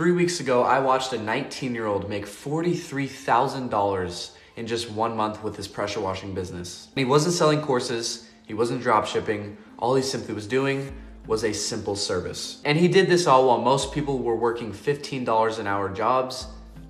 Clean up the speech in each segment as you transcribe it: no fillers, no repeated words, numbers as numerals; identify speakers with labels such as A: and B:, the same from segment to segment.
A: 3 weeks ago, I watched a 19-year-old make $43,000 in just 1 month with his pressure washing business. He wasn't selling courses, he wasn't drop shipping. All he simply was doing was a simple service. And he did this all while most people were working $15 an hour jobs,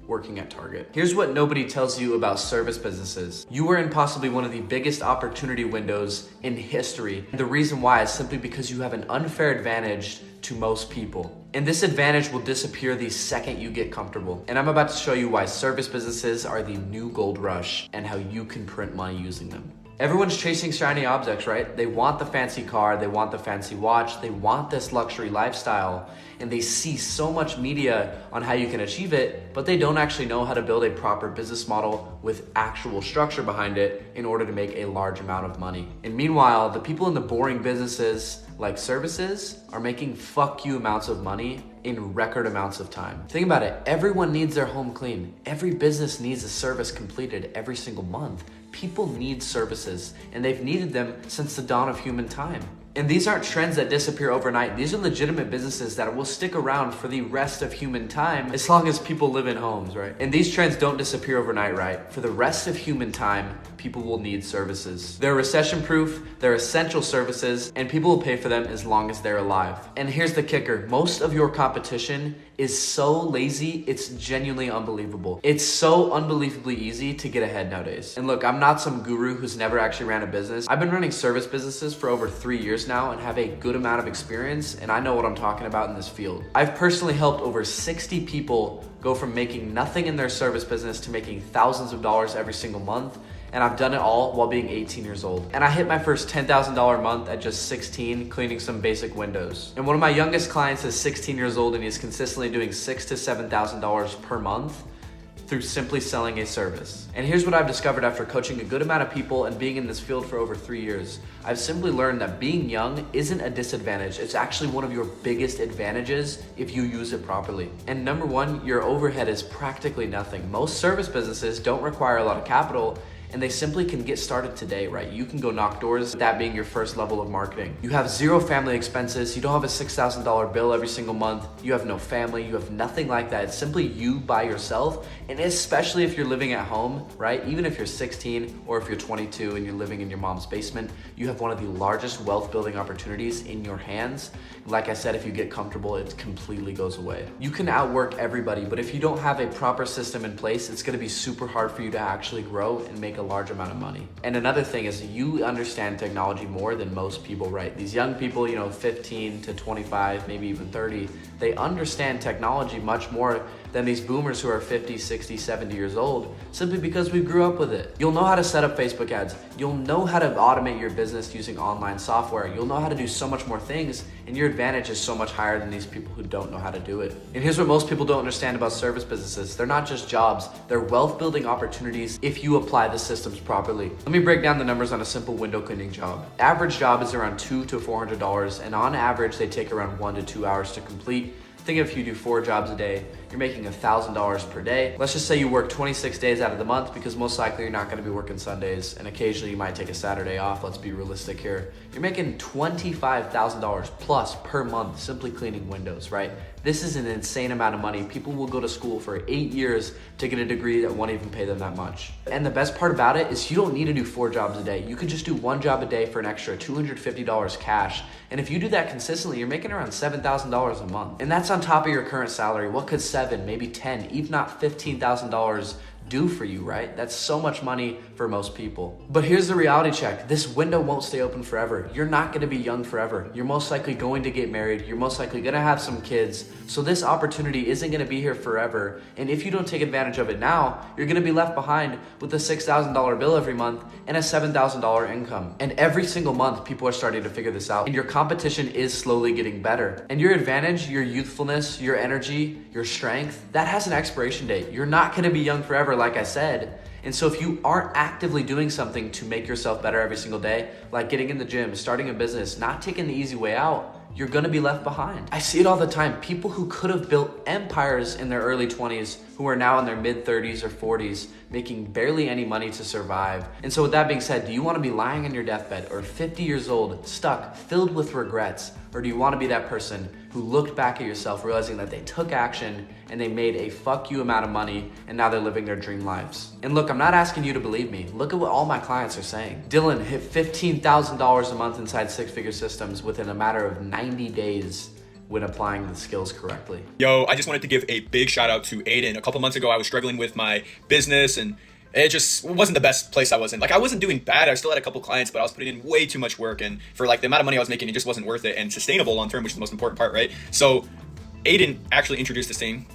A: working at Target. Here's what nobody tells you about service businesses. You are in possibly one of the biggest opportunity windows in history. The reason why is simply because you have an unfair advantage to most people. And this advantage will disappear the second you get comfortable. And I'm about to show you why service businesses are the new gold rush and how you can print money using them. Everyone's chasing shiny objects, right? They want the fancy car, they want the fancy watch, they want this luxury lifestyle, and they see so much media on how you can achieve it, but they don't actually know how to build a proper business model with actual structure behind it in order to make a large amount of money. And meanwhile, the people in the boring businesses like services are making fuck you amounts of money in record amounts of time. Think about it, everyone needs their home clean. Every business needs a service completed every single month. People need services, and they've needed them since the dawn of human time. And these aren't trends that disappear overnight. These are legitimate businesses that will stick around for the rest of human time as long as people live in homes, right? And these trends don't disappear overnight, right? For the rest of human time, people will need services. They're recession-proof, they're essential services, and people will pay for them as long as they're alive. And here's the kicker. Most of your competition is so lazy, it's genuinely unbelievable. It's so unbelievably easy to get ahead nowadays. And look, I'm not some guru who's never actually ran a business. I've been running service businesses for over 3 years now and have a good amount of experience, and I know what I'm talking about in this field. I've personally helped over 60 people go from making nothing in their service business to making thousands of dollars every single month, and I've done it all while being 18 years old. And I hit my first $10,000 a month at just 16, cleaning some basic windows. And one of my youngest clients is 16 years old, and he's consistently doing $6,000 to $7,000 per month through simply selling a service. And here's what I've discovered after coaching a good amount of people and being in this field for over 3 years. I've simply learned that being young isn't a disadvantage. It's actually one of your biggest advantages if you use it properly. And number one, your overhead is practically nothing. Most service businesses don't require a lot of capital, and they simply can get started today, right? You can go knock doors, that being your first level of marketing. You have zero family expenses. You don't have a $6,000 bill every single month. You have no family, you have nothing like that. It's simply you by yourself. And especially if you're living at home, right? Even if you're 16 or if you're 22 and you're living in your mom's basement, you have one of the largest wealth building opportunities in your hands. Like I said, if you get comfortable, it completely goes away. You can outwork everybody, but if you don't have a proper system in place, it's gonna be super hard for you to actually grow and make a large amount of money. And another thing is you understand technology more than most people, right? These young people, 15 to 25, maybe even 30, they understand technology much more than these boomers who are 50, 60, 70 years old, simply because we grew up with it. You'll know how to set up Facebook ads. You'll know how to automate your business using online software. You'll know how to do so much more things, and your advantage is so much higher than these people who don't know how to do it. And here's what most people don't understand about service businesses. They're not just jobs, they're wealth building opportunities if you apply the systems properly. Let me break down the numbers on a simple window cleaning job. Average job is around $200 to $400, and on average, they take around 1 to 2 hours to complete. Think if you do 4 jobs a day, you're making $1,000 per day. Let's just say you work 26 days out of the month, because most likely you're not gonna be working Sundays, and occasionally you might take a Saturday off. Let's be realistic here. You're making $25,000 plus per month simply cleaning windows, right? This is an insane amount of money. People will go to school for 8 years to get a degree that won't even pay them that much. And the best part about it is you don't need to do 4 jobs a day. You could just do 1 job a day for an extra $250 cash. And if you do that consistently, you're making around $7,000 a month. And that's on top of your current salary. What could 7, maybe 10, even not $15,000 do for you, right? That's so much money for most people. But here's the reality check. This window won't stay open forever. You're not gonna be young forever. You're most likely going to get married. You're most likely gonna have some kids. So this opportunity isn't gonna be here forever. And if you don't take advantage of it now, you're gonna be left behind with a $6,000 bill every month and a $7,000 income. And every single month, people are starting to figure this out. And your competition is slowly getting better. And your advantage, your youthfulness, your energy, your strength, that has an expiration date. You're not gonna be young forever, like I said. And so if you aren't actively doing something to make yourself better every single day, like getting in the gym, starting a business, not taking the easy way out, you're gonna be left behind. I see it all the time. People who could have built empires in their early 20s who are now in their mid 30s or 40s making barely any money to survive. And so with that being said, do you wanna be lying on your deathbed or 50 years old, stuck, filled with regrets, Or do you want to be that person who looked back at yourself realizing that they took action and they made a fuck you amount of money and now they're living their dream lives? And look, I'm not asking you to believe me. Look at what all my clients are saying. Dylan hit $15,000 a month inside six-figure systems within a matter of 90 days when applying the skills correctly.
B: Yo, I just wanted to give a big shout out to Aiden. A couple months ago, I was struggling with my business and it just wasn't the best place I was in. Like, I wasn't doing bad. I still had a couple clients, but I was putting in way too much work. And for like the amount of money I was making, it just wasn't worth it and sustainable long term, which is the most important part, right? So Aiden actually introduced this thing,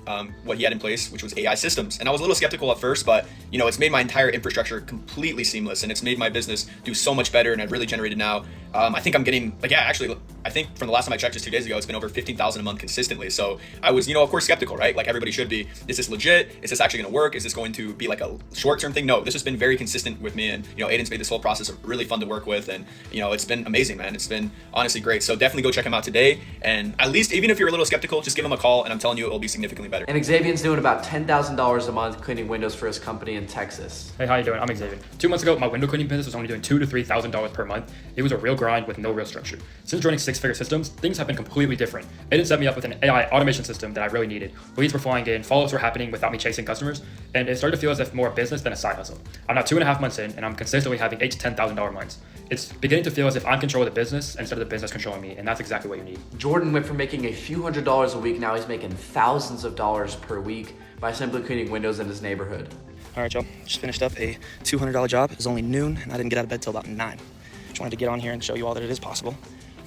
B: what he had in place, which was AI systems. And I was a little skeptical at first, but you know, it's made my entire infrastructure completely seamless and it's made my business do so much better. And I've really generated now. I think I'm getting I think from the last time I checked just 2 days ago, it's been over 15,000 a month consistently. So I was, of course skeptical, right? Like everybody should be. Is this legit? Is this actually going to work? Is this going to be like a short-term thing? No, this has been very consistent with me. And, Aiden's made this whole process really fun to work with. And, it's been amazing, man. It's been honestly great. So definitely go check him out today. And at least, even if you're a little skeptical, just give him a call and I'm telling you, it'll be significantly better.
A: And Xavier's doing about $10,000 a month cleaning windows for his company in Texas.
C: Hey, how you doing? I'm Xavier. 2 months ago, my window cleaning business was only doing $2,000 to $3,000 per month. It was a real grind with no real structure. Since joining six-figure systems, things have been completely different. Aiden set me up with an AI automation system that I really needed. Leads were flying in, follow-ups were happening without me chasing customers, and it started to feel as if more a business than a side hustle. I'm now 2.5 months in, and I'm consistently having $8,000 to $10,000 months. It's beginning to feel as if I'm controlling the business instead of the business controlling me, and that's exactly what you need.
A: Jordan went from making a few $100s a week, now he's making thousands of dollars per week by simply cleaning windows in his neighborhood.
D: All right, y'all, just finished up a $200 job. It was only noon, and I didn't get out of bed till about 9. Just wanted to get on here and show you all that it is possible.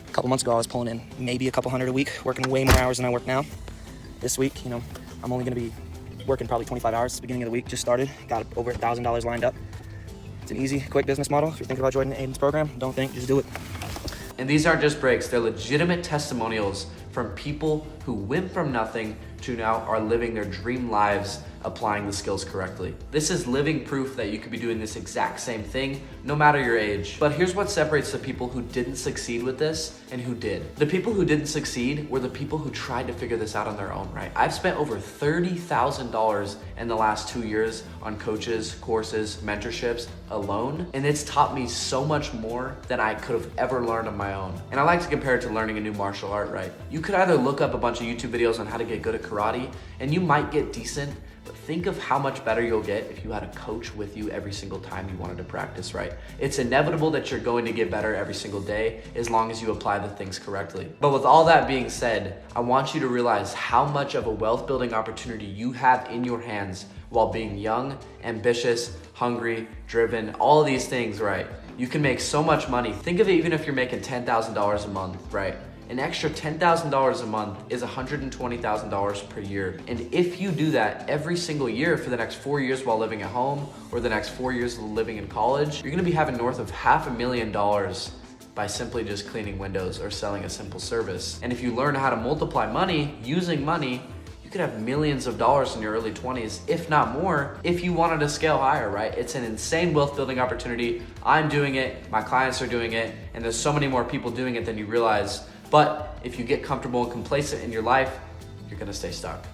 D: A couple months ago, I was pulling in maybe a couple hundred a week, working way more hours than I work now. This week, I'm only gonna be working probably 25 hours at the beginning of the week, just started, got over $1,000 lined up. It's an easy, quick business model. If you're thinking about joining Aiden's program, don't think, just do it.
A: And these aren't just breaks, they're legitimate testimonials from people who went from nothing to now are living their dream lives applying the skills correctly. This is living proof that you could be doing this exact same thing, no matter your age. But here's what separates the people who didn't succeed with this and who did. The people who didn't succeed were the people who tried to figure this out on their own, right? I've spent over $30,000 in the last 2 years on coaches, courses, mentorships alone, and it's taught me so much more than I could have ever learned on my own. And I like to compare it to learning a new martial art, right? You could either look up a bunch of YouTube videos on how to get good at karate, and you might get decent, but think of how much better you'll get if you had a coach with you every single time you wanted to practice, right? It's inevitable that you're going to get better every single day as long as you apply the things correctly. But with all that being said, I want you to realize how much of a wealth building opportunity you have in your hands while being young, ambitious, hungry, driven, all of these things, right? You can make so much money. Think of it even if you're making $10,000 a month, right? An extra $10,000 a month is $120,000 per year. And if you do that every single year for the next 4 years while living at home, or the next 4 years living in college, you're gonna be having north of $500,000 by simply just cleaning windows or selling a simple service. And if you learn how to multiply money using money, you could have millions of dollars in your early 20s, if not more, if you wanted to scale higher, right? It's an insane wealth building opportunity. I'm doing it, my clients are doing it, and there's so many more people doing it than you realize. But if you get comfortable and complacent in your life, you're gonna stay stuck.